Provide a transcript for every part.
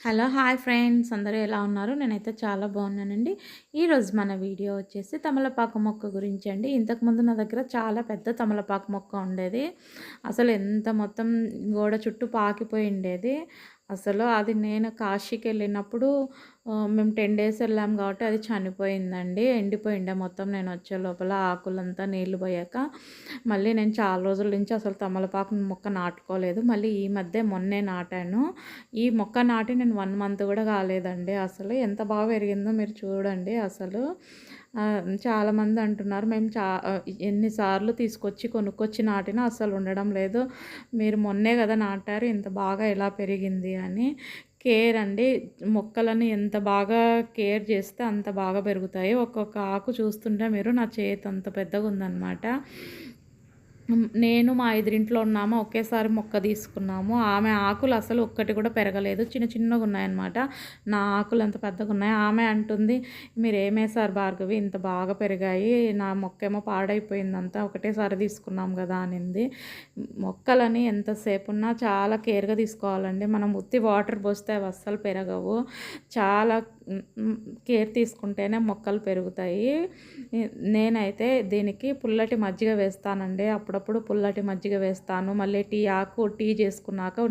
Hello! Hi friends. అందరూ ఎలా ఉన్నారు? నేనైతే చాలా బాగున్నానండి. ఈరోజు మన వీడియో వచ్చేసి తమలపాకు మొక్క గురించి అండి. ఇంతకుముందు నా దగ్గర చాలా పెద్ద తమలపాకు మొక్క ఉండేది. అసలు ఎంత మొత్తం గోడ చుట్టూ పాకిపోయి ఉండేది. అసలు అది నేను కాశీకెళ్ళినప్పుడు మేము 10 డేస్ వెళ్ళాం కాబట్టి అది చనిపోయిందండి. ఎండిపోయిండే మొత్తం నేను వచ్చే లోపల ఆకులంతా నీళ్లు పోయాక. మళ్ళీ నేను చాలా రోజుల నుంచి అసలు తమలపాకు మొక్క నాటుకోలేదు. మళ్ళీ ఈ మధ్య మొన్నే నాటాను. ఈ మొక్క నాటి నేను 1 మంత్ కూడా కాలేదండి. అసలు ఎంత బాగా పెరిగిందో మీరు చూడండి అసలు. చాలామంది అంటున్నారు మేము ఎన్నిసార్లు తీసుకొచ్చి కొనుక్కొచ్చి నాటినా అస్సలు ఉండడం లేదు. మీరు మొన్నే కదా నాటారు ఇంత బాగా ఎలా పెరిగింది అని. కేర్ అండి. మొక్కలని ఎంత బాగా కేర్ చేస్తే అంత బాగా పెరుగుతాయి. ఒక్కొక్క ఆకు చూస్తుంటే మీరు నా చేతి అంత పెద్దగా ఉందన్నమాట. నేను మా ఎదురింట్లో ఉన్నాము ఒకేసారి మొక్క తీసుకున్నాము. ఆమె ఆకులు అసలు ఒక్కటి కూడా పెరగలేదు. చిన్న చిన్నగా ఉన్నాయన్నమాట. నా ఆకులు అంత పెద్దగా ఉన్నాయి. ఆమె అంటుంది మీరు ఏమేసారు భార్గవి ఇంత బాగా పెరిగాయి, నా మొక్కేమో పాడైపోయిందంతా ఒకటేసారి తీసుకున్నాం కదా అనింది. మొక్కలని ఎంతసేపు ఉన్నా చాలా కేర్గా తీసుకోవాలండి. మనం ఉత్తి వాటర్ పోస్తే అవి అస్సలు పెరగవు. చాలా కేర్ తీసుకుంటేనే మొక్కలు పెరుగుతాయి. నేనైతే దీనికి పుల్లటి మజ్జిగ వేస్తానండి. అప్పుడప్పుడు పుల్లటి మజ్జిగ వేస్తాను. మళ్ళీ టీ చేసుకున్నాక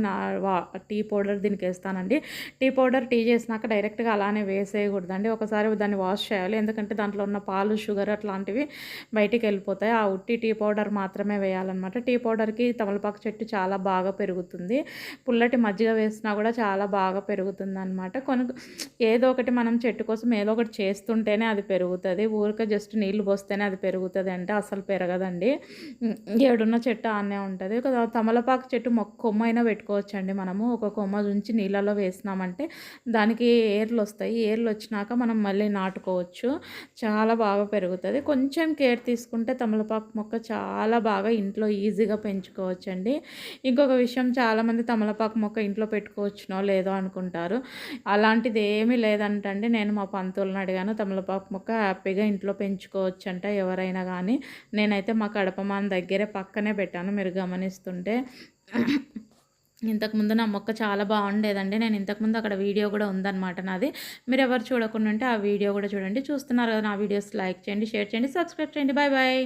టీ పౌడర్ దీనికి వేస్తానండి. టీ పౌడర్ టీ చేసినాక డైరెక్ట్గా అలానే వేసేయకూడదండి. ఒకసారి దాన్ని వాష్ చేయాలి. ఎందుకంటే దాంట్లో ఉన్న పాలు షుగర్ అట్లాంటివి బయటికి వెళ్ళిపోతాయి. ఆ ఉట్టి టీ పౌడర్ మాత్రమే వేయాలన్నమాట. టీ పౌడర్కి తమలపాకు చెట్టు చాలా బాగా పెరుగుతుంది. పుల్లటి మజ్జిగ వేసినా కూడా చాలా బాగా పెరుగుతుంది అనమాట. ఏదో ఒకటి మనం చెట్టు కోసం ఏదో ఒకటి చేస్తుంటేనే అది పెరుగుతుంది. ఊరికే జస్ట్ నీళ్లు పోస్తేనే అది పెరుగుతుంది అంటే అసలు పెరగదండి. ఏడున్న చెట్టు ఆనే ఉంటుంది. తమలపాకు చెట్టు కొమ్మైనా పెట్టుకోవచ్చండి. మనము ఒక కొమ్మ నుంచి నీళ్ళలో వేసినామంటే దానికి ఏర్లు వస్తాయి. ఏర్లు వచ్చినాక మనం మళ్ళీ నాటుకోవచ్చు. చాలా బాగా పెరుగుతుంది. కొంచెం కేర్ తీసుకుంటే తమలపాకు మొక్క చాలా బాగా ఇంట్లో ఈజీగా పెంచుకోవచ్చండి. ఇంకొక విషయం, చాలామంది తమలపాకు మొక్క ఇంట్లో పెట్టుకోవచ్చునో లేదో అనుకుంటారు. అలాంటిది ఏమీ లేదంటండి. నేను మా పంతులను అడిగాను. తమలపాకు మొక్క హ్యాపీగా ఇంట్లో పెంచుకోవచ్చంట ఎవరైనా కానీ. నేనైతే మా కడపమాన దగ్గరే పక్కనే పెట్టాను మీరు గమనిస్తుంటే. ఇంతకుముందు నా మొక్క చాలా బాగుండేదండి. నేను ఇంతకుముందు అక్కడ వీడియో కూడా ఉందన్నమాట నాది. మీరు ఎవరు చూడకుండా ఉంటే ఆ వీడియో కూడా చూడండి. చూస్తున్నారు కదా నా వీడియోస్, లైక్ చేయండి, షేర్ చేయండి, సబ్స్క్రైబ్ చేయండి. Bye bye.